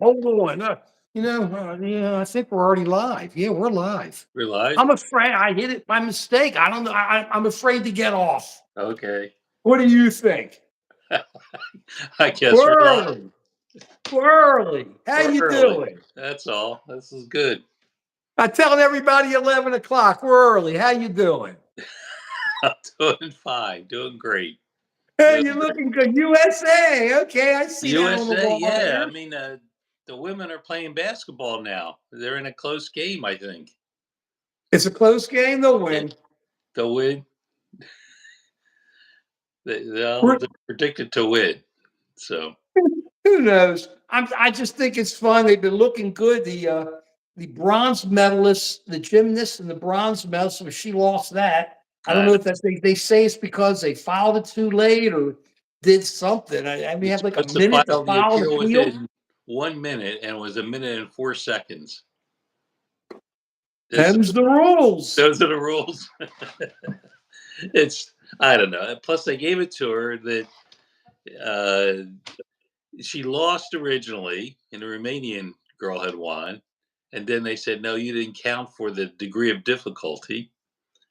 Hold on. Yeah, I think we're already live. Yeah, we're live. We're live? I'm afraid I hit it by mistake. I don't know. I'm afraid to get off. Okay. What do you think? I guess we're live. Whirly, whirly. How We're you early. doing? That's all. This is good. I'm telling everybody 11 o'clock. We're early. How you doing? I'm doing fine. Doing great. Hey, Doing you're great. looking good. USA. Okay, I see that on the USA, wall yeah. there. The women are playing basketball now. They're in a close game, I think. It's a close game. They'll Yeah. win. They'll win. We're, They're predicted to win. So, Who knows? I just think it's fun. They've been looking good. The bronze medalists, the gymnast, and the bronze medalist. So she lost that. I don't I know know. if they say it's because they filed it too late or did something. I mean, You're have like a supposed to minute to file the file an appeal appeal. within 1 minute, and it was 1 minute and 4 seconds. This Them's the rules. Those are the rules. It's I don't know. Plus, they gave it to her that uh, she lost originally, and the Romanian girl had won. And then they said, no, you didn't count for the degree of difficulty.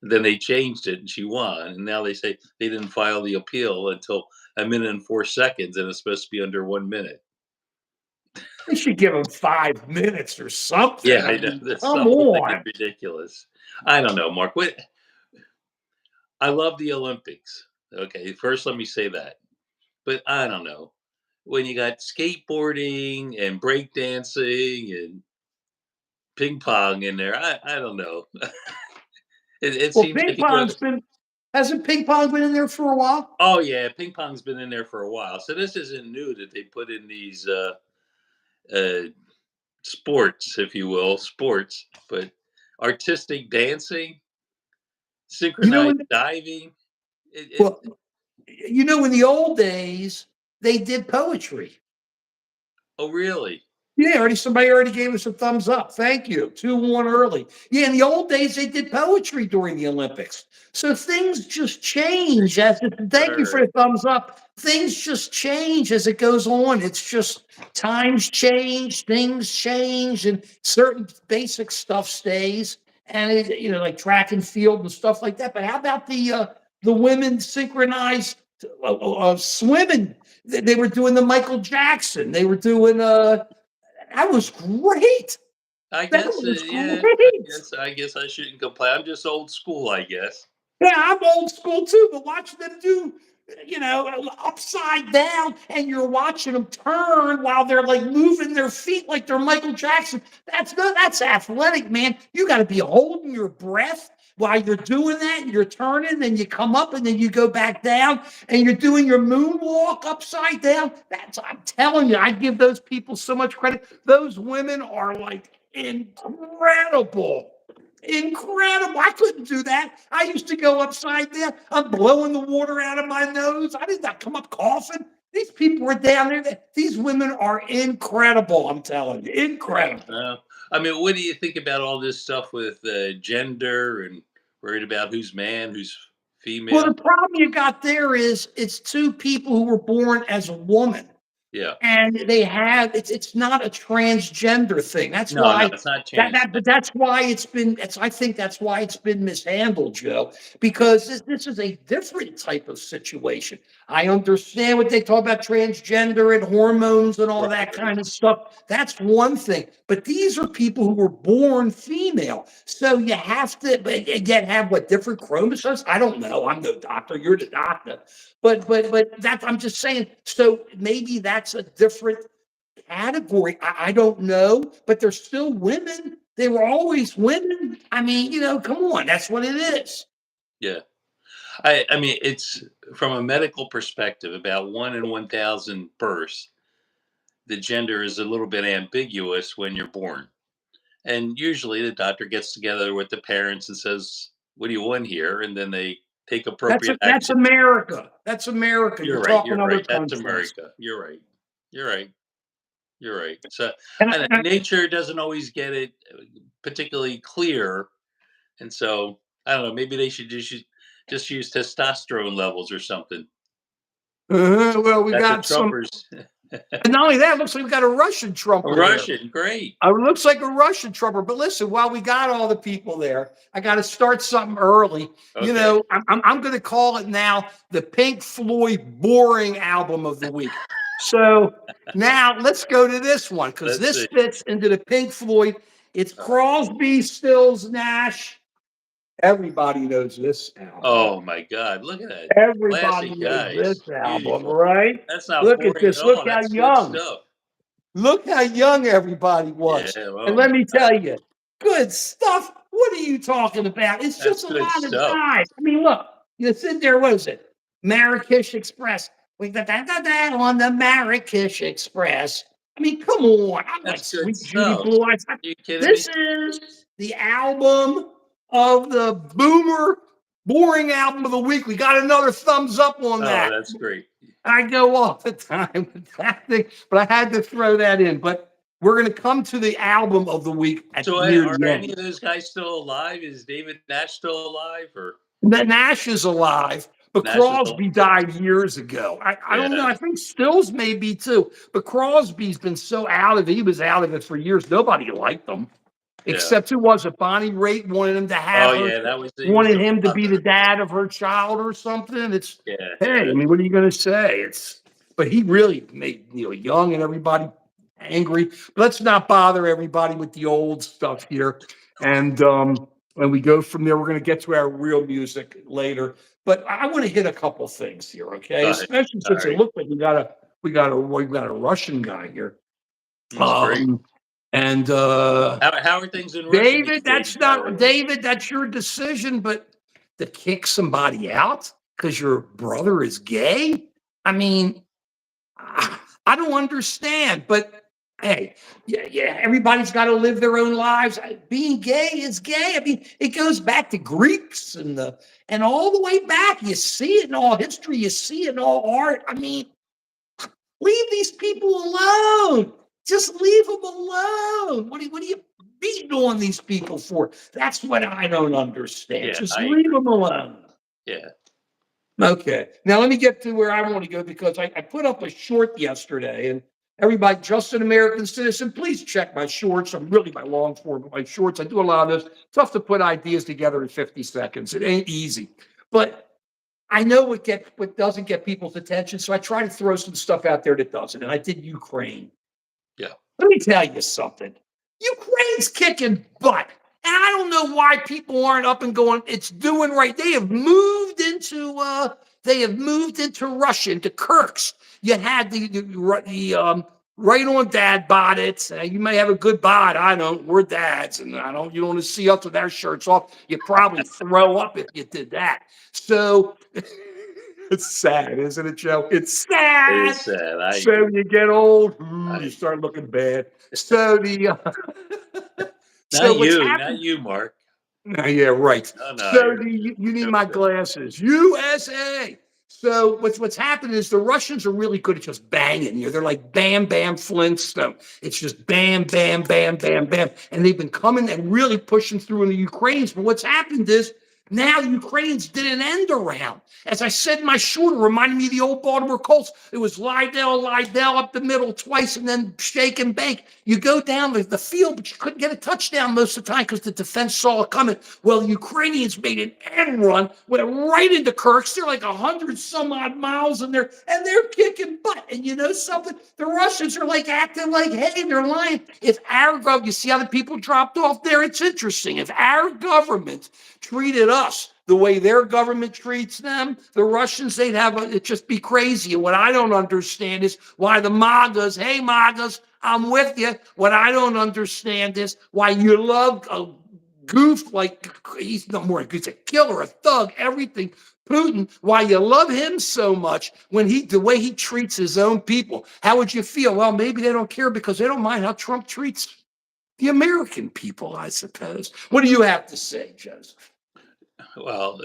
And then they changed it, and she won. And now they say they didn't file the appeal until 1 minute and 4 seconds, and it's supposed to be under 1 minute. They should give them 5 minutes or something. Yeah, I I know. mean, This come the whole thing is on. ridiculous. I don't know, Mark. I love the Olympics. Okay, first let me say that. But I don't know. When you got skateboarding and breakdancing and ping pong in there, I don't know. It Well, seems like ping it pong's goes. been hasn't ping pong been in there for a while? Oh yeah, ping pong's been in there for a while, so this isn't new that they put in these uh, sports, if you will, sports. But artistic dancing, You know, synchronized diving. It well, in the old days, they did poetry. oh really? Yeah, somebody already gave us a thumbs up. Thank you. 2-1 early. Yeah, in the old days, they did poetry during the Olympics. So things just change thank you for Word. the thumbs up. Things just change as it goes on. It's just times change, things change, and certain basic stuff stays. And like track and field and stuff like that. But how about the women synchronized swimming? They were doing the Michael Jackson. They were doing that was great. I That guess, was yeah. great. I guess I shouldn't complain. I'm just old school, I guess. Yeah, I'm old school too, but watching them do, upside down, and you're watching them turn while they're like moving their feet like they're Michael Jackson. That's athletic, man. You got to be holding your breath while you're doing that, and you're turning, then you come up, and then you go back down, and you're doing your moonwalk upside down. I'm telling you, I give those people so much credit. Those women are like incredible. Incredible. I couldn't do that. I used to go upside down. I'm blowing the water out of my nose. I did not come up coughing. These people were down there. These women are incredible. I'm telling you, incredible. Uh, what do you think about all this stuff with gender and worried about who's man, who's Well, female? the problem you got there is it's two people who were born as a woman. Yeah. And it's not a transgender thing. That's No, no, why it's not changed. but that's why I think that's why it's been mishandled, Joe, because this is a different type of situation. I understand what they talk about transgender and hormones and all Right, that right. kind of stuff. That's one thing. But these are people who were born female. So you have to again have what different chromosomes? I don't know. I'm no doctor. You're the doctor. But that's I'm just saying. So maybe that's a different category. I don't know, but they're still women. They were always women. I mean, come on, that's what it is. Yeah. It's from a medical perspective, about 1 in 1,000 births, the gender is a little bit ambiguous when you're born. And usually the doctor gets together with the parents and says, what do you want here? And then they take appropriate That's action. America. That's America. You're You're right. talking You're other right. That's countries. America. You're right. You're right. You're right. So, And, and and nature doesn't always get it particularly clear, and so I don't know. Maybe they should just use testosterone levels or something. well, we That's what got some Trumpers. And not only that, it looks like we got a Russian A trumper there. Russian, great. It looks like a Russian trumper. But listen, while we got all the people there, I got to start something early. You Okay. know, I'm going to call it now the Pink Floyd boring album of the week. So now let's go to this one because Let's this see. fits into the Pink Floyd. It's Crosby, Stills, Nash. Everybody knows this album. Oh my God! Look at that. Everybody Classic knows guys. this album, Beautiful. right? That's not Look boring at this. at all. Look how That's good young. stuff. Look how young everybody was. Yeah, And oh let my me God. tell you, good stuff. What are you talking about? It's That's just a good lot of stuff. guys. I mean, look, you sit there, what is it? Marrakesh Express. We got that on the Marrakesh Express. I mean, come on. I'm like That's good Sweet Judy stuff. Blue Eyes. You kidding me? This is the album of the Boomer boring album of the week. We got another thumbs up on Oh, that. that's great. I go all the time with that thing, but I had to throw that in. But we're going to come to the album of the week at So near are the any end. of those guys still alive? Is David Nash still alive? Or Nash is alive, but Nash is Crosby died years ago. I don't know. Yeah. I think Stills may be too, but Crosby's been so out of it. He was out of it for years. Nobody liked him. Except who was it? Bonnie Raitt wanted him to have Oh her, yeah, that was he was wanted the him to be father. the dad of her child or something. It's Yeah. hey, I mean, what are you going to say? But he really made young and everybody angry. But let's not bother everybody with the old stuff here. And when we go from there, we're going to get to our real music later. But I want to hit a couple things here, okay? Go ahead. Especially since All it looks like we got a Russian guy here. That's great. And How are things in Russia David, these that's days, by the not way? David, that's your decision, but to kick somebody out because your brother is gay? I mean, I don't understand, but hey, yeah, everybody's got to live their own lives. Being gay is gay. I mean, it goes back to Greeks and all the way back. You see it in all history, you see it in all art. I mean, leave these people alone. Just leave them alone. What are you beating on these people for? That's what I don't understand. Yeah, Just I leave them alone. Yeah. Okay. Now let me get to where I want to go because I put up a short yesterday and everybody, just an American citizen, please check my shorts. I'm really my long form, but my shorts. I do a lot of this. Tough to put ideas together in 50 seconds. It ain't easy. But I know what doesn't get people's attention, so I try to throw some stuff out there that doesn't. And I did Ukraine. Yeah. Let me tell you something. Ukraine's kicking butt. And I don't know why people aren't up and going, it's doing right. They have moved into Russia, into Kirks. You had the right on dad bod it. You may have a good bod. I don't. We're dads, and you don't want to see us with our shirts off. You probably throw up if you did that. So it's sad, isn't it, Joe? It's sad. It is sad. So you get old, you start looking bad. So so Not what's you, happened? not you, Mark. Yeah, right. No, So you're you need joking. my glasses. USA. So what's happened is the Russians are really good at just banging you. They're like bam, bam, Flintstone. It's just bam, bam, bam, bam, bam. And they've been coming and really pushing through in the Ukrainians. But what's happened is now the Ukrainians did an end around. As I said in my short, it reminded me of the old Baltimore Colts. It was Lydell up the middle twice and then shake and bake. You go down the field, but you couldn't get a touchdown most of the time because the defense saw it coming. Well, the Ukrainians made an end run, went right into Kirks. They're like 100 some odd miles in there, and they're kicking butt. And you know something? The Russians are like acting like, hey, they're lying. If our government, you see how the people dropped off there? It's interesting. If our government treated us the way their government treats them, the Russians, it'd just be crazy. And what I don't understand is why the MAGAs, hey, MAGAs, I'm with you. What I don't understand is why you love a goof like he's no more. He's a killer, a thug, everything. Putin, why you love him so much when the way he treats his own people. How would you feel? Well, maybe they don't care because they don't mind how Trump treats the American people, I suppose. What do you have to say, Joseph? Well,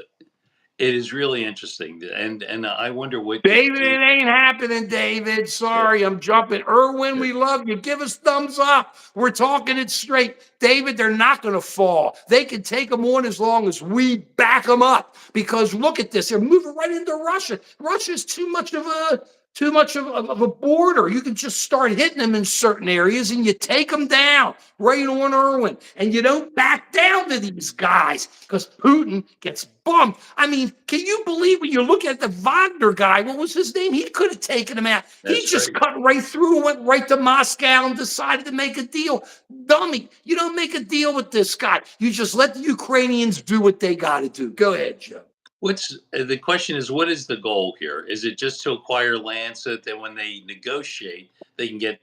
it is really interesting, and I wonder what David, it ain't happening, David. Sorry, I'm jumping. Erwin, we love you. Give us thumbs up. We're talking it straight. David, they're not going to fall. They can take them on as long as we back them up. Because look at this. They're moving right into Russia. Russia's too much of a Too much of a border. You can just start hitting them in certain areas and you take them down right on Irwin. And you don't back down to these guys because Putin gets bummed. I mean, can you believe when you look at the Wagner guy? What was his name? He could have taken him out. He That's just right. cut right through and went right to Moscow and decided to make a deal. Dummy, you don't make a deal with this guy. You just let the Ukrainians do what they got to do. Go ahead, Joe. What's the question is, what is the goal here? Is it just to acquire land so that when they negotiate, they can get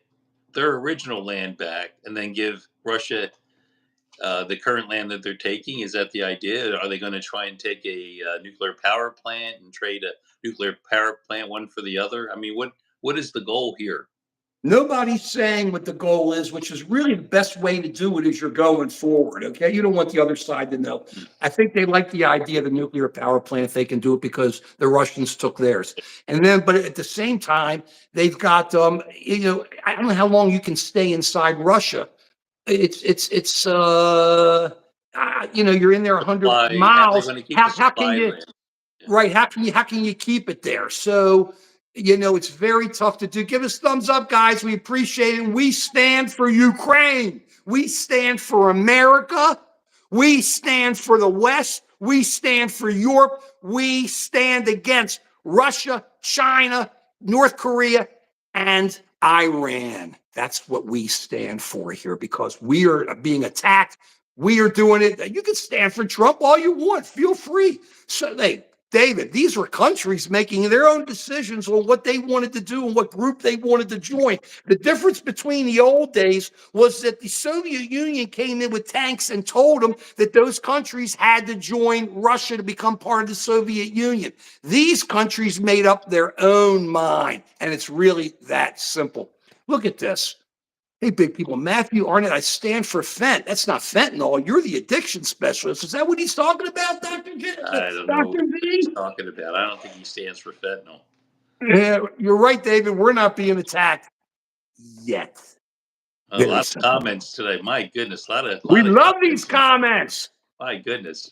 their original land back and then give Russia the current land that they're taking? Is that the idea? Are they going to try and take a nuclear power plant and trade a nuclear power plant one for the other? I mean, what is the goal here? Nobody's saying what the goal is, which is really the best way to do it as you're going forward. Okay. You don't want the other side to know. I think they like the idea of the nuclear power plant if they can do it because the Russians took theirs. And then, but at the same time, they've got, I don't know how long you can stay inside Russia. You're in there 100 Why? How are they miles. going to keep the How can supply you, land? Yeah. right? How can you keep it there? So, it's very tough to do. Give us thumbs up, guys. We appreciate it. We stand for Ukraine. We stand for America. We stand for the West. We stand for Europe. We stand against Russia, China, North Korea, and Iran. That's what we stand for here because we are being attacked. We are doing it. You can stand for Trump all you want. Feel free. So David, these were countries making their own decisions on what they wanted to do and what group they wanted to join. The difference between the old days was that the Soviet Union came in with tanks and told them that those countries had to join Russia to become part of the Soviet Union. These countries made up their own mind, and it's really that simple. Look at this. Hey, big people, Matthew Arnett, I stand for Fent. That's not fentanyl. You're the addiction specialist. Is that what he's talking about, Dr. I don't know what Dr. he's V? talking about. I don't think he stands for fentanyl. Yeah, you're right, David. We're not being attacked yet. A Very lot of simple. comments today. My goodness, a We lot of love these comments. comments. My goodness.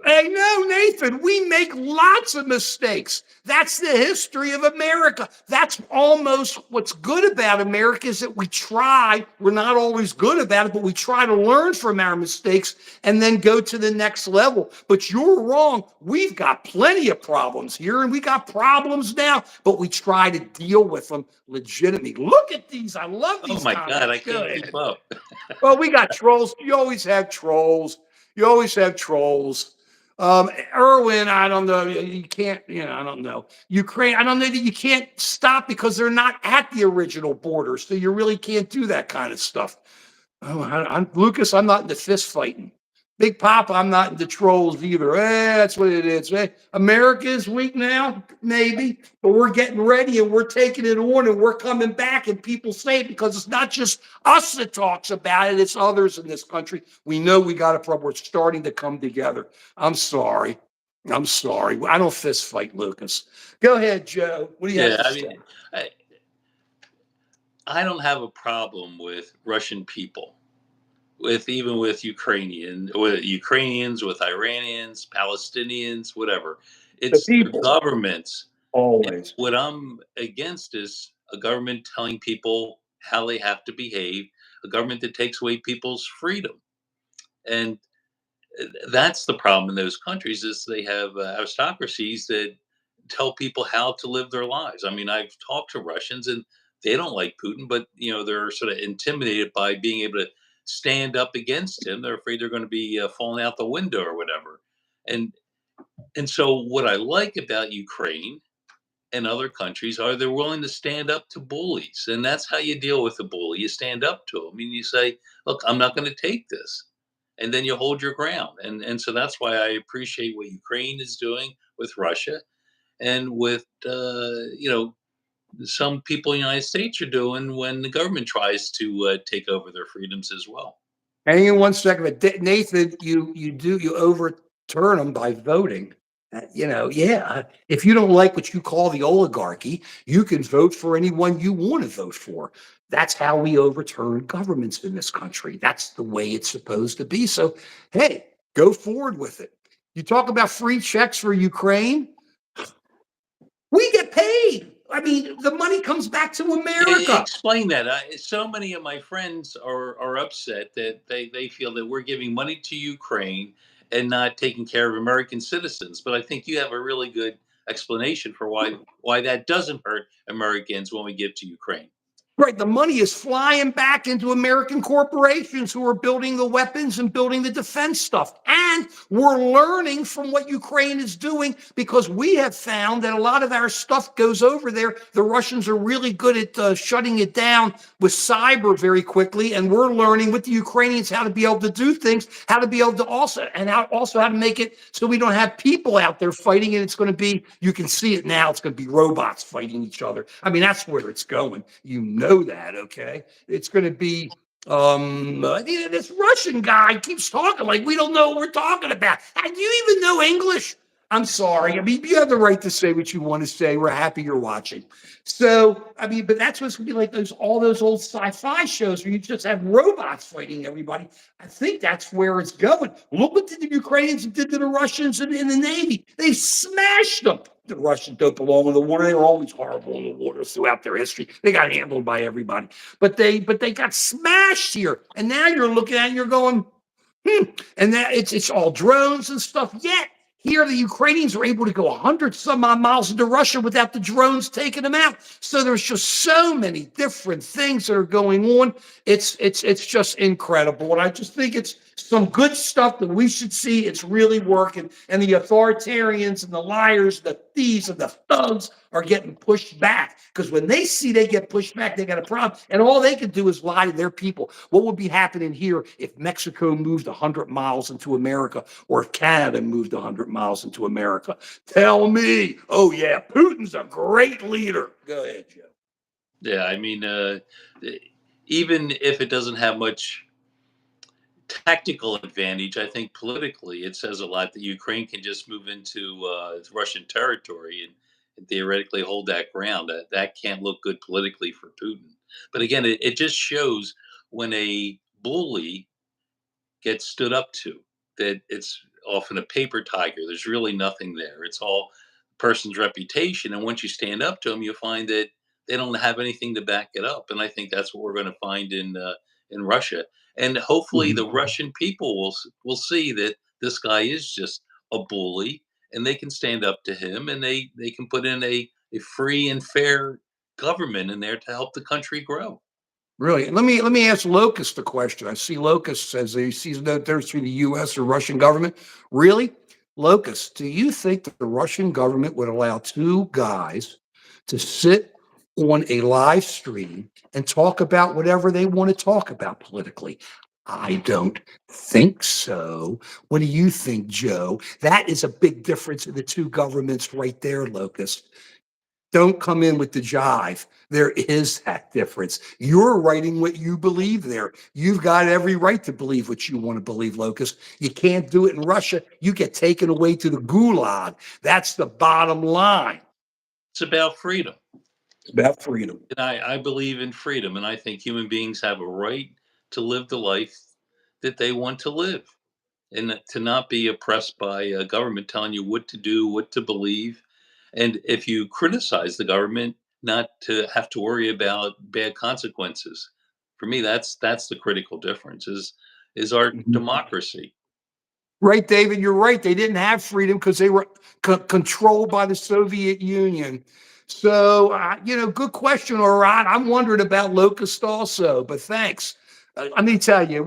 Hey, no, Nathan, we make lots of mistakes. That's the history of America. That's almost what's good about America is that we try. We're not always good about it, but we try to learn from our mistakes and then go to the next level. But you're wrong. We've got plenty of problems here, and we got problems now, but we try to deal with them legitimately. Look at these. I love these Oh my comments. God, I Go can't ahead. keep up. Well, we got trolls. You always have trolls. You always have trolls. Irwin, I don't know. You can't, I don't know. Ukraine, I don't know that you can't stop because they're not at the original border. So you really can't do that kind of stuff. Oh, Lucas, I'm not into fist fighting. Big Papa, I'm not into trolls either. That's what it is. America is weak now, maybe, but we're getting ready and we're taking it on and we're coming back. And people say it because it's not just us that talks about it, it's others in this country. We know we got a problem. We're starting to come together. I'm sorry. I don't fist fight, Lucas. Go ahead, Joe. What do you have Yeah, to I say? mean, I don't have a problem with Russian people, even with Ukrainians, with Iranians, Palestinians, whatever. The It's the people, governments. And always. what I'm against is a government telling people how they have to behave, a government that takes away people's freedom. And that's the problem in those countries is they have aristocracies that tell people how to live their lives. I mean, I've talked to Russians and they don't like Putin, but they're sort of intimidated by being able to stand up against him. They're afraid they're going to be falling out the window or whatever. And so what I like about Ukraine and other countries are they're willing to stand up to bullies, and that's how you deal with a bully. You stand up to them and you say, "Look, I'm not going to take this," and then you hold your ground. And so that's why I appreciate what Ukraine is doing with Russia and with some people in the United States are doing when the government tries to take over their freedoms as well. Hang in one second, but Nathan, you overturn them by voting. Yeah. If you don't like what you call the oligarchy, you can vote for anyone you want to vote for. That's how we overturn governments in this country. That's the way it's supposed to be. So, hey, go forward with it. You talk about free checks for Ukraine. We get paid. I mean, the money comes back to America. Explain that. So many of my friends are upset that they feel that we're giving money to Ukraine and not taking care of American citizens. But I think you have a really good explanation for why that doesn't hurt Americans when we give to Ukraine. Right. The money is flying back into American corporations who are building the weapons and building the defense stuff. And we're learning from what Ukraine is doing because we have found that a lot of our stuff goes over there. The Russians are really good at shutting it down with cyber very quickly. And we're learning with the Ukrainians how to be able to do things, how to be able to also how to make it so we don't have people out there fighting. And it's going to be, you can see it now, it's going to be robots fighting each other. I mean, that's where it's going. You know that, okay? It's going to be this Russian guy keeps talking like we don't know what we're talking about. And do you even know English? I'm sorry. I mean, you have the right to say what you want to say. We're happy you're watching. So, I mean, but that's what's going to be like all those old sci-fi shows where you just have robots fighting everybody. I think that's where it's going. Look what the Ukrainians did to the Russians in the Navy. They smashed them. The Russians don't belong in the water. They were always horrible in the water throughout their history. They got handled by everybody. But they got smashed here. And now you're looking at it and you're going, and that it's all drones and stuff. Yet here the Ukrainians are able to go 100 some odd miles into Russia without the drones taking them out. So there's just so many different things that are going on. It's just incredible. And I just think it's some good stuff that we should see. It's really working. And the authoritarians and the liars, the thieves and the thugs are getting pushed back, because when they see they get pushed back, they got a problem. And all they can do is lie to their people. What would be happening here if Mexico moved 100 miles into America, or if Canada moved 100 miles into America? Tell me. Oh, yeah, Putin's a great leader. Go ahead, Joe. Yeah, I mean, even if it doesn't have much tactical advantage, I think politically it says a lot that Ukraine can just move into Russian territory and theoretically hold that ground. That can't look good politically for Putin. But again, it just shows when a bully gets stood up to, that it's often a paper tiger. There's really nothing there. It's all person's reputation. And once you stand up to them, you find that they don't have anything to back it up. And I think that's what we're going to find in Russia. And hopefully, the Russian people will see that this guy is just a bully, and they can stand up to him, and they can put in a free and fair government in there to help the country grow. Really? Let me ask Locust a question. I see Locust says he sees no difference between the U.S. or Russian government. Really? Locust, do you think that the Russian government would allow two guys to sit on a live stream and talk about whatever they want to talk about politically? I don't think so. What do you think, Joe? That is a big difference in the two governments right there, Locust. Don't come in with the jive. There is that difference. You're writing what you believe there. You've got every right to believe what you want to believe, Locust. You can't do it in Russia. You get taken away to the gulag. That's the bottom line. It's about freedom. It's about freedom. And I believe in freedom, and I think human beings have a right to live the life that they want to live, and to not be oppressed by a government telling you what to do, what to believe. And if you criticize the government, not to have to worry about bad consequences. For me, that's the critical difference is our Mhm. democracy. Right, David, you're right. They didn't have freedom because they were controlled by the Soviet Union. So, good question, Orat. I'm wondering about Locust also, but thanks. Let me tell you,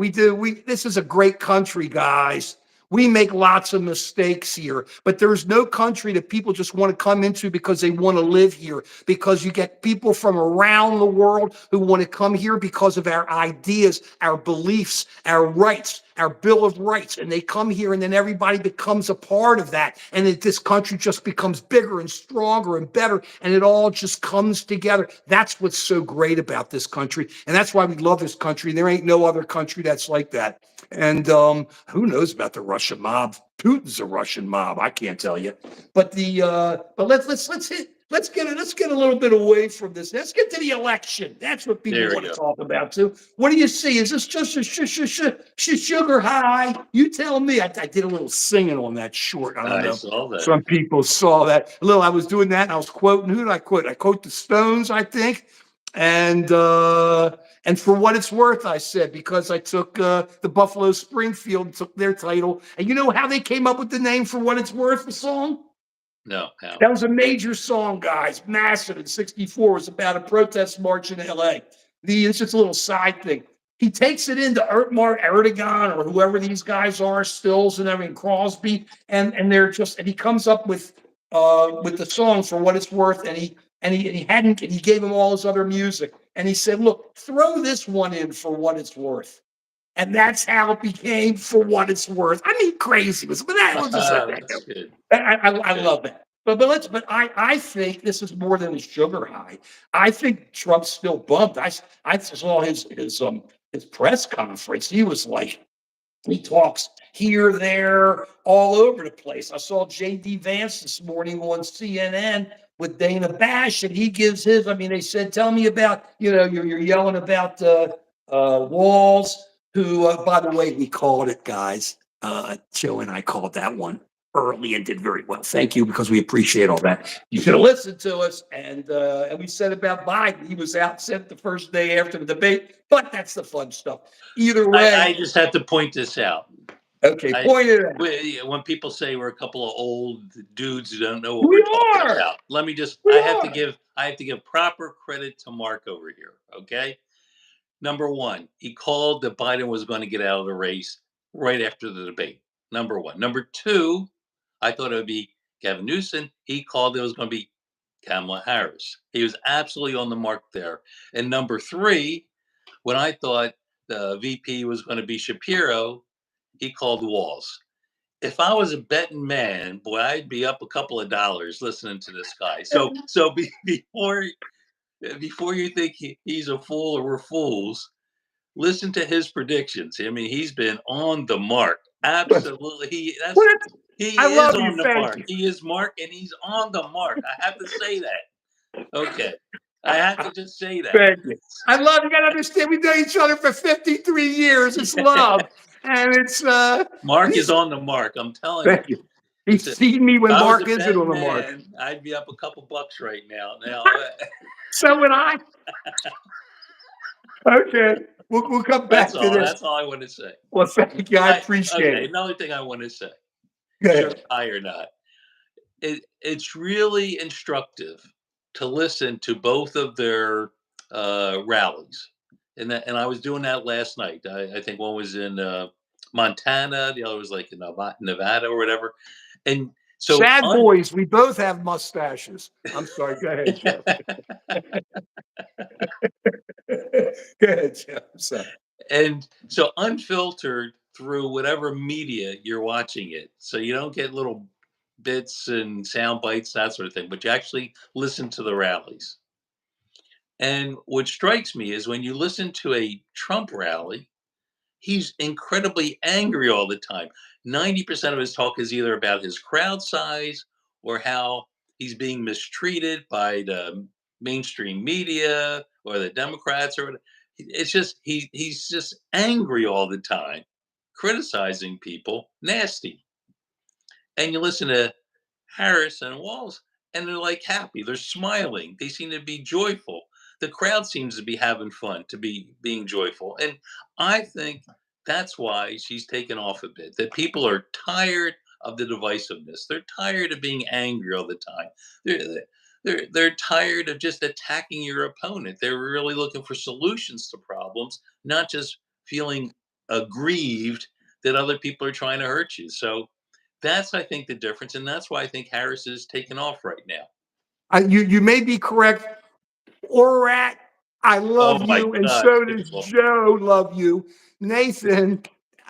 this is a great country, guys. We make lots of mistakes here, but there's no country that people just want to come into because they want to live here, because you get people from around the world who want to come here because of our ideas, our beliefs, our rights, our Bill of Rights, and they come here, and then everybody becomes a part of that, and this country just becomes bigger and stronger and better, and it all just comes together. That's what's so great about this country, and that's why we love this country. There ain't no other country that's like that. And who knows about the Russian mob? Putin's a Russian mob. I can't tell you. But let's hit let's get a little bit away from this. Let's get to the election. That's what people There we want to go. talk about too. What do you see? Is this just a sugar high? You tell me. I did a little singing on that short. I don't I know. saw that. Some people saw that. A little. I was doing that, and I was quoting. Who did I quote? I quote the Stones, I think. And for what it's worth, I said, because I took the Buffalo Springfield and took their title. And you know how they came up with the name For What It's Worth, the song? No, how? That was a major song, guys. Massive in '64. It was about a protest march in LA. It's just a little side thing. He takes it into Erdogan or whoever these guys are, Stills and everything, Crosby, and he comes up with the song For What It's Worth, and he gave him all his other music. And he said, look, throw this one in For What It's Worth. And that's how it became For What It's Worth. I mean, crazy. But that was just That's good. I love that. But I think this is more than a sugar high. I think Trump's still bumped. I saw his press conference. He was like, he talks here, there, all over the place. I saw J.D. Vance this morning on CNN with Dana Bash, and he gives his. I mean, they said, "Tell me about you're yelling about Walls." Who, by the way, we called it, guys. Joe and I called that one early and did very well. Thank you, because we appreciate all that. You should have listened to us, and we said about Biden. He was out sent the first day after the debate, but that's the fun stuff. Either way, I just have to point this out. okay, point it out. When people say we're a couple of old dudes who don't know what We we're talking are. about, let me just. We I have to are. give proper credit to Mark over here. Okay. Number one, he called that Biden was going to get out of the race right after the debate. Number one. Number two, I thought it would be Gavin Newsom. He called it was going to be Kamala Harris. He was absolutely on the mark there. And number three, when I thought the VP was going to be Shapiro, he called Walls. If I was a betting man, boy, I'd be up a couple of dollars listening to this guy. So before you think he's a fool or we're fools, listen to his predictions. I mean, he's been on the mark. Absolutely. He I is love you. on the Thank mark. you. He is Mark, and he's on the mark. I have to say that. Okay. I have to just say that. Thank you. I love you. Got to understand, we've known each other for 53 years. It's love. And it's Mark is on the mark. I'm telling you. thank you. He's seen me when If I was Mark a isn't betting on the mark. man, I'd be up a couple bucks right now. Now, So would I. Okay. We'll come back that's to all. this. That's all I want to say. Well, thank you. I appreciate Okay, it. another thing I want to say, Go sure ahead. high or not, it's really instructive to listen to both of their rallies, and I was doing that last night. I think one was in Montana, the other was like in Nevada or whatever, and so Sad boys, we both have mustaches. I'm sorry. Go ahead, Joe. Go ahead, Joe. I'm sorry. And so unfiltered through whatever media you're watching it, so you don't get little bits and sound bites, that sort of thing, but you actually listen to the rallies. And what strikes me is when you listen to a Trump rally, he's incredibly angry all the time. 90% of his talk is either about his crowd size or how he's being mistreated by the mainstream media or the Democrats or whatever. It's just he's just angry all the time, criticizing people, nasty. And you listen to Harris and Walls, and they're like happy. They're smiling. They seem to be joyful. The crowd seems to be having fun, to be being joyful. And I think that's why she's taken off a bit. That people are tired of the divisiveness. They're tired of being angry all the time. They're tired of just attacking your opponent. They're really looking for solutions to problems, not just feeling aggrieved that other people are trying to hurt you. So that's, I think, the difference, and that's why I think Harris is taking off right now. You may be correct. Orat, I Oh love my you, and God, so does beautiful. Joe. Love you, Nathan.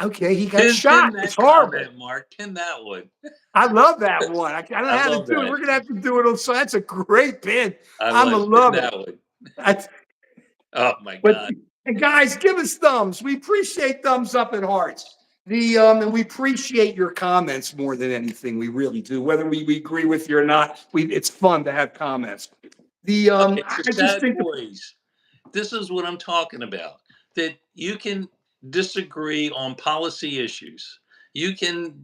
Okay, he got Pin shot. that It's horrible. comment, Mark. Pin that one. I love that one. I don't know I how to love do it. that. We're gonna have to do it on. So that's a great pin. I I'm a like pin love that it. one. That's, Oh my but God. and guys, give us thumbs. We appreciate thumbs up and hearts. And we appreciate your comments more than anything. We really do. Whether we agree with you or not, it's fun to have comments. Okay, so I just sad think boys. This is what I'm talking about. That you can disagree on policy issues. You can,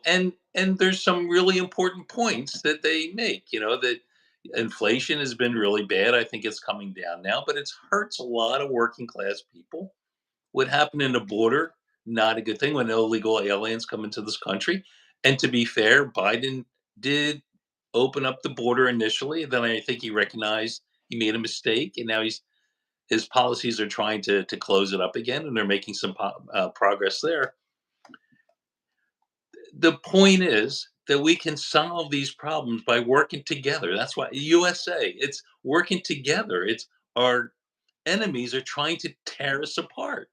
and there's some really important points that they make. That inflation has been really bad. I think it's coming down now, but it hurts a lot of working class people. What happened in the border, not a good thing when illegal aliens come into this country. And to be fair, Biden did open up the border initially. Then I think he recognized he made a mistake, and now his policies are trying to close it up again, and they're making some progress there. The point is that we can solve these problems by working together. That's why USA, it's working together. It's our enemies are trying to tear us apart.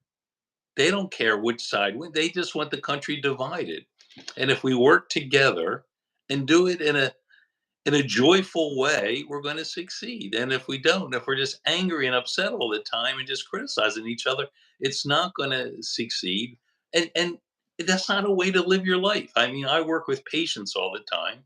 They don't care which side wins. They just want the country divided. And if we work together and do it in a joyful way, we're going to succeed. And if we don't, if we're just angry and upset all the time and just criticizing each other, it's not going to succeed. And that's not a way to live your life. I mean, I work with patients all the time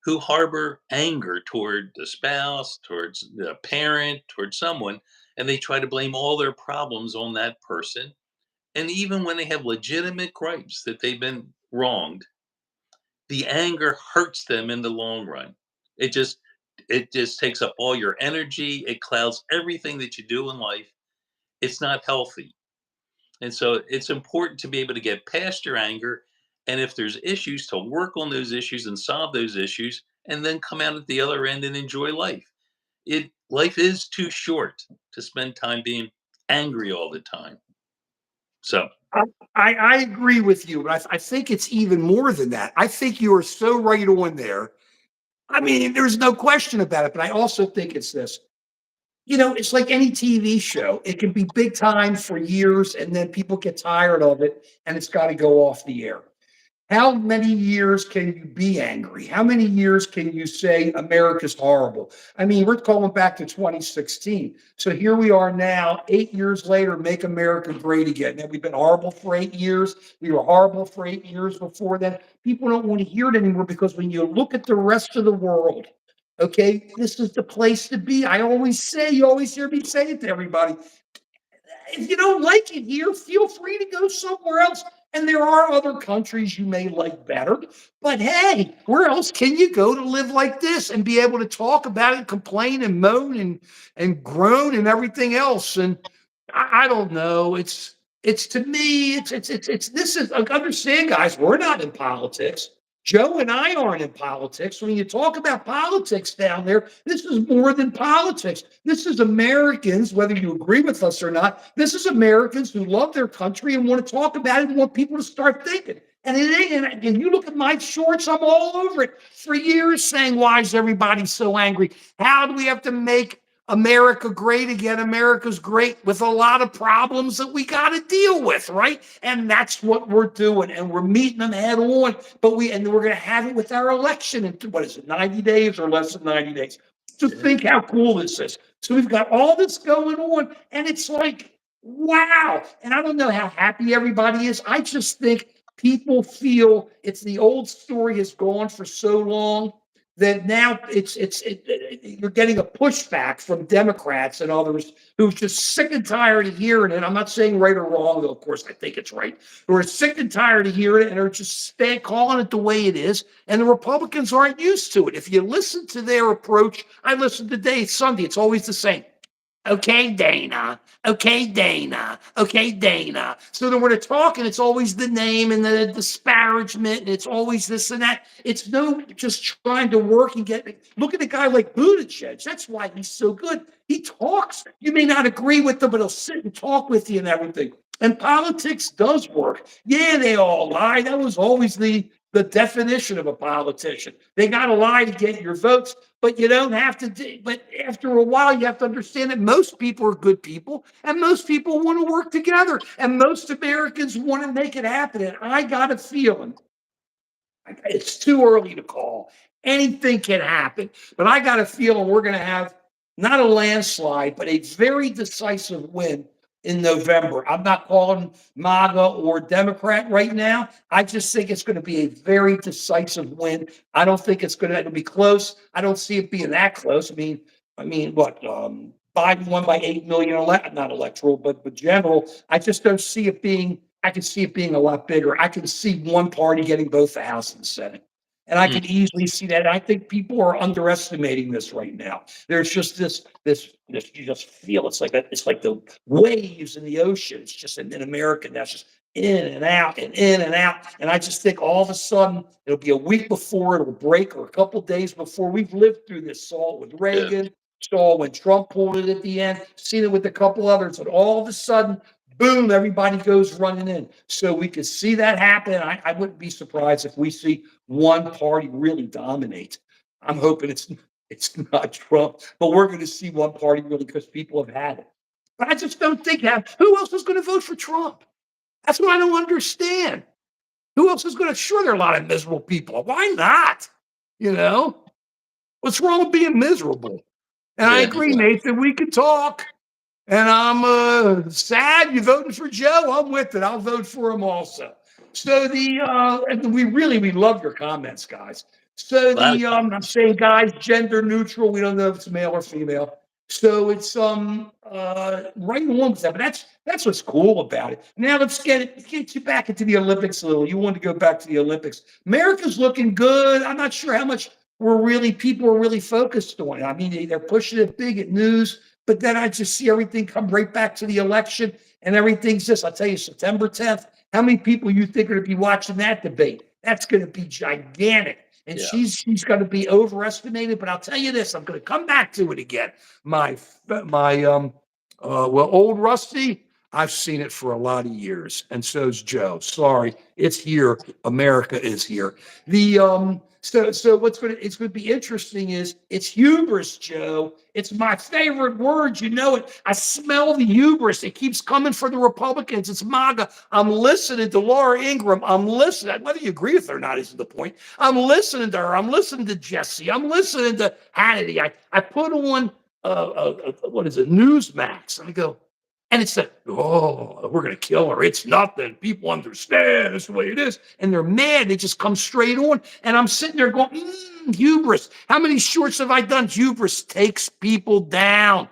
who harbor anger toward the spouse, towards the parent, towards someone, and they try to blame all their problems on that person. And even when they have legitimate gripes that they've been wronged, the anger hurts them in the long run. It just it just takes up all your energy. It clouds everything that you do in life. It's not healthy. And so it's important to be able to get past your anger. And if there's issues, to work on those issues and solve those issues, and then come out at the other end and enjoy life. Life is too short to spend time being angry all the time. So I, I agree with you, but I think it's even more than that. I think you are so right on there. I mean, there's no question about it, but I also think it's this. It's like any TV show. It can be big time for years, and then people get tired of it, and it's got to go off the air. How many years can you be angry? How many years can you say America's horrible? I mean, we're going back to 2016. So here we are now, 8 years later, make America great again. Now, we've been horrible for 8 years. We were horrible for 8 years before that. People don't want to hear it anymore because when you look at the rest of the world, okay, this is the place to be. I always say, you always hear me say it to everybody. If you don't like it here, feel free to go somewhere else. And there are other countries you may like better. But hey, where else can you go to live like this and be able to talk about it, complain and moan and groan and everything else? And I don't know. It's to me, it's this is understand, guys, we're not in politics. Joe and I aren't in politics. When you talk about politics down there, this is more than politics. This is Americans, whether you agree with us or not. This is Americans who love their country and want to talk about it and want people to start thinking. And it ain't, and you look at my shorts, I'm all over it for years saying, why is everybody so angry? How do we have to make America great again? America's great with a lot of problems that we got to deal with, right? And that's what we're doing, and we're meeting them head on. But we're going to have it with our election in what is it, 90 days or less than 90 days? To think how cool this is. So we've got all this going on, and it's like, wow. And I don't know how happy everybody is. I just think people feel it's the old story has gone for so long that now you're getting a pushback from Democrats and others who's just sick and tired of hearing it. I'm not saying right or wrong, though. Of course, I think it's right. Who are sick and tired of hearing it and are just calling it the way it is. And the Republicans aren't used to it. If you listen to their approach, I listen today, Sunday. It's always the same. Okay, Dana. Okay, Dana. Okay, Dana. So then when they're talking, it's always the name and the disparagement, and it's always this and that. It's no just trying to work and get. Look at a guy like Buttigieg. That's why he's so good. He talks. You may not agree with him, but he'll sit and talk with you and everything. And politics does work. Yeah, they all lie. That was always the definition of a politician. They got to lie to get your votes, but you don't have to. But after a while, you have to understand that most people are good people, and most people want to work together, and most Americans want to make it happen. And I got a feeling it's too early to call. Anything can happen, but I got a feeling we're going to have not a landslide, but a very decisive win in November. I'm not calling MAGA or Democrat right now. I just think it's going to be a very decisive win. I don't think it'll be close. I don't see it being that close. I mean, what? Biden won by 8 million, not electoral, but general. I just don't see it being. I can see it being a lot bigger. I can see one party getting both the House and the Senate. And I Mm. can easily see that. I think people are underestimating this right now. There's just this. You just feel it's like the waves in the ocean. It's just in America. That's just in and out and in and out. And I just think all of a sudden it'll be a week before it'll break or a couple days before. We've lived through this. Saw it with Yeah. Reagan. Saw when Trump pulled it at the end. Seen it with a couple others. And all of a sudden, boom, everybody goes running in. So we could see that happen. I wouldn't be surprised if we see one party really dominate. I'm hoping it's not Trump, but we're going to see one party really because people have had it. But I just don't think who else is going to vote for Trump? That's what I don't understand. Who else is going to? Sure, there are a lot of miserable people. Why not? You know, what's wrong with being miserable? And I Yeah. agree, Nathan. We can talk. And I'm sad you voted for Joe. I'm with it. I'll vote for him also. So and we love your comments, guys. So Lot of I'm saying, guys, gender neutral. We don't know if it's male or female. So it's right along with that. But that's what's cool about it. Now let's get you back into the Olympics a little. You want to go back to the Olympics. America's looking good. I'm not sure how much people are really focused on it. I mean, they're pushing it big at news. But then I just see everything come right back to the election and everything's this. I'll tell you, September 10th, how many people you think are going to be watching that debate? That's going to be gigantic. And Yeah. she's going to be overestimated. But I'll tell you this, I'm going to come back to it again. Old Rusty, I've seen it for a lot of years. And so's Joe. Sorry, it's here. America is here. So it's going to be interesting is it's hubris, Joe. It's my favorite word. You know it. I smell the hubris. It keeps coming for the Republicans. It's MAGA. I'm listening to Laura Ingraham. I'm listening. Whether you agree with her or not isn't the point. I'm listening to her. I'm listening to Jesse. I'm listening to Hannity. I put on what is it, Newsmax. And I go, and it's like, oh, we're going to kill her. It's nothing. People understand. That's the way it is. And they're mad. They just come straight on. And I'm sitting there going, hubris. How many shorts have I done? Hubris takes people down.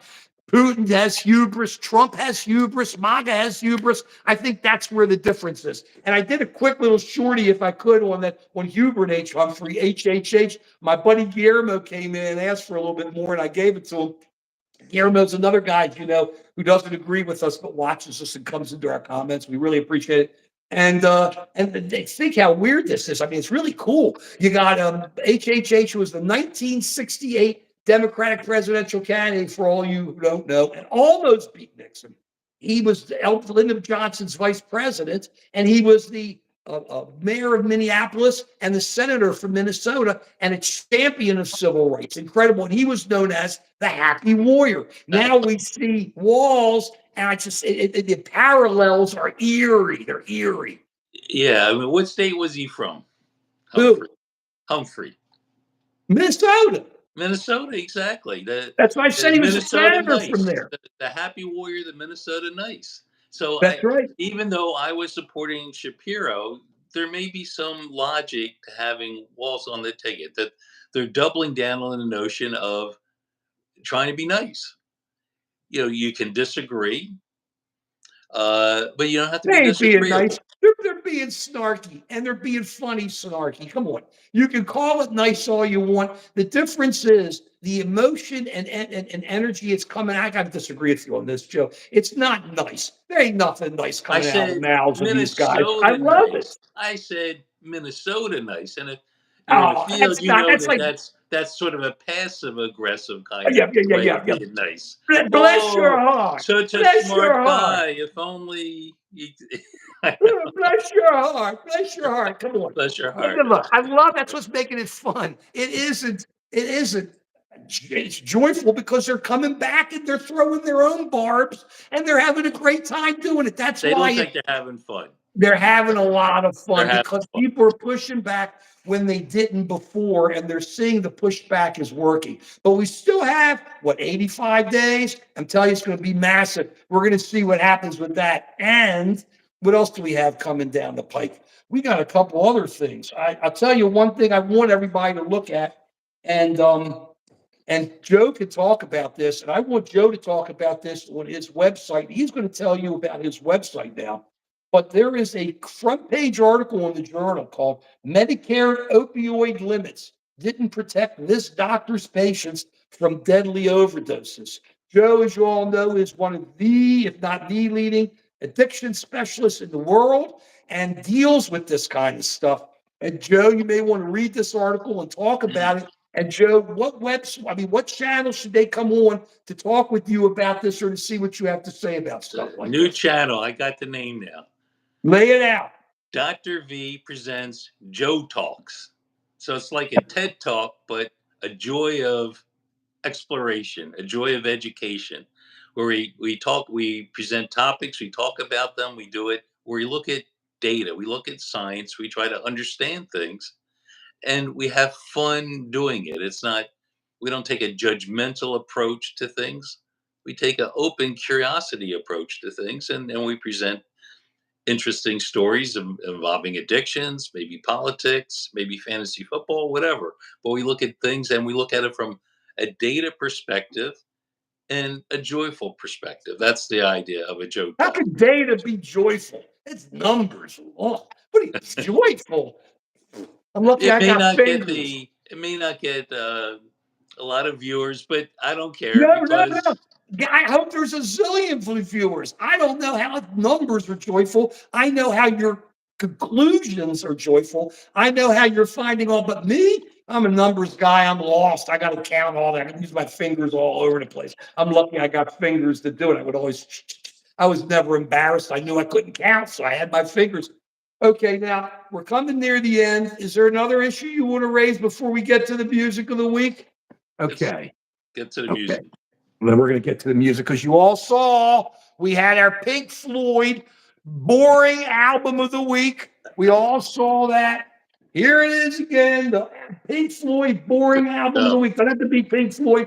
Putin has hubris. Trump has hubris. MAGA has hubris. I think that's where the difference is. And I did a quick little shorty, if I could, on Hubert H. Humphrey, HHH. My buddy Guillermo came in and asked for a little bit more, and I gave it to him. Guillermo's another guy, who doesn't agree with us, but watches us and comes into our comments. We really appreciate it. And they think how weird this is. I mean, it's really cool. You got HHH, who was the 1968 Democratic presidential candidate, for all you who don't know, and almost beat Nixon. He was Lyndon Johnson's vice president, and he was the mayor of Minneapolis and the senator from Minnesota and a champion of civil rights. Incredible. And he was known as the Happy Warrior. Now we see Walz, and the parallels are eerie. They're eerie. Yeah. I mean, what state was he from? Who? Humphrey. Minnesota. Minnesota, exactly. That's why I said he was a Minnesota senator Nice. from there. The Happy Warrior, the Minnesota Nice. So That's right. even though I was supporting Shapiro, there may be some logic to having Walz on the ticket, that they're doubling down on the notion of trying to be nice. You can disagree, but you don't have to They be ain't being disagreeable. nice. They're being snarky, and they're being funny snarky. Come on. You can call it nice all you want. The difference is the emotion and energy it's coming. I got to disagree with you on this, Joe. It's not nice. There ain't nothing nice coming out of the mouths of these guys. I love it. I said Minnesota nice, and if you're in Oh, the field, that's not. That's like, that's sort of a passive aggressive kind yeah. of way of being nice. Bless your heart. Such a Bless smart your guy. heart. If only you. Bless your heart. Bless your heart. Come on. Bless your heart. Look, I love that's what's making it fun. It isn't. It's joyful because they're coming back and they're throwing their own barbs and they're having a great time doing it. That's They why look like they're having fun. They're having a lot of They're fun having because fun. people are pushing back when they didn't before, and they're seeing the pushback is working. But we still have, what, 85 days? I'm telling you, it's going to be massive. We're going to see what happens with that. And what else do we have coming down the pike? We got a couple other things. I'll tell you one thing I want everybody to look at, and Joe can talk about this, and I want Joe to talk about this on his website. He's going to tell you about his website now. But there is a front page article in the journal called Medicare Opioid Limits Didn't Protect This Doctor's Patients from Deadly Overdoses. Joe, as you all know, is one of the, if not the leading addiction specialists in the world and deals with this kind of stuff. And Joe, you may want to read this article and talk about it. And Joe, what channel should they come on to talk with you about this or to see what you have to say about stuff like New this? channel. I got the name now. Lay it out. Dr. V presents Joe Talks. So it's like a TED Talk, but a joy of exploration, a joy of education, where we present topics, we talk about them, we do it, where we look at data, we look at science, we try to understand things, and we have fun doing it. It's not, we don't take a judgmental approach to things. We take an open curiosity approach to things, and we present interesting stories involving addictions, maybe politics, maybe fantasy football, whatever. But we look at things and we look at it from a data perspective and a joyful perspective. That's the idea of a Joe How Talk. can data be joyful? It's numbers. Oh, what are you joyful? I'm lucky It I may got not get fingers. it may not get a lot of viewers, but I don't care No, no, because no. I hope there's a zillion viewers. I don't know how numbers are joyful. I know how your conclusions are joyful. I know how you're finding all, but me, I'm a numbers guy. I'm lost. I got to count all that. I can use my fingers all over the place. I'm lucky I got fingers to do it. I was never embarrassed. I knew I couldn't count, so I had my fingers. Okay, now we're coming near the end. Is there another issue you want to raise before we get to the music of the week? let's Okay. get to the Okay. music. Then we're going to get to the music because you all saw we had our Pink Floyd boring album of the week. We all saw that. Here it is again, the Pink Floyd boring album of the week. Doesn't have to be Pink Floyd.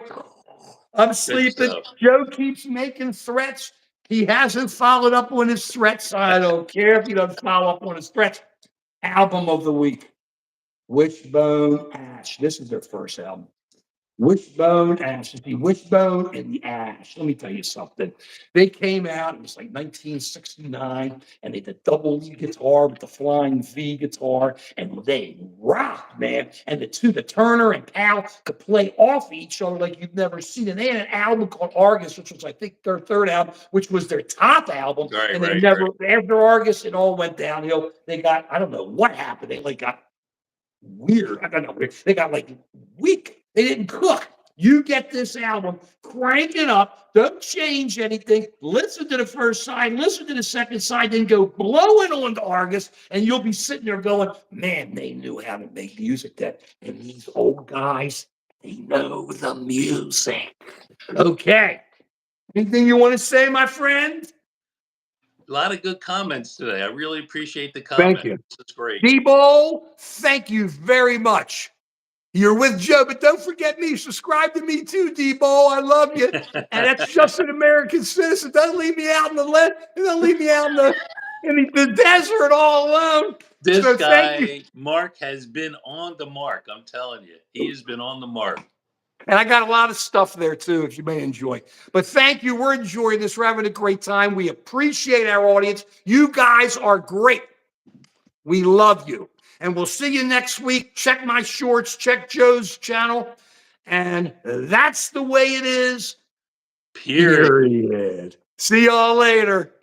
I'm sleeping. stuff. Joe keeps making threats. He hasn't followed up on his threats. I don't care if he doesn't follow up on his threats. Album of the week, Wishbone Ash. This is their first album. Wishbone Ash. The Wishbone and the Ash. Let me tell you something. They came out, it was like 1969, and they did double lead guitar with the Flying V guitar, and they rocked, man. And the Turner and Powell could play off each other like you've never seen. And they had an album called Argus, which was, I think, their third album, which was their top album. Right, and they right, never, after Argus, it all went downhill. They got, I don't know what happened. They like got weird. I don't know. They got like weak. They didn't cook. You get this album, crank it up, don't change anything. Listen to the first side, listen to the second side, then go blow it on to Argus, and you'll be sitting there going, man, they knew how to make music that. And these old guys, they know the music. Okay. Anything you want to say, my friend? A lot of good comments today. I really appreciate the comments. Thank you. It's great. Debo, thank you very much. You're with Joe, but don't forget me. Subscribe to me too, Debo. I love you. And that's just an American citizen. Don't leave me out in the don't leave me out in the desert all alone. This So thank you. guy, Mark, has been on the mark. I'm telling you, he has been on the mark. And I got a lot of stuff there too, if you may enjoy. But thank you. We're enjoying this. We're having a great time. We appreciate our audience. You guys are great. We love you. And we'll see you next week. Check my shorts, check Joe's channel. And that's the way it is. Period. See y'all later.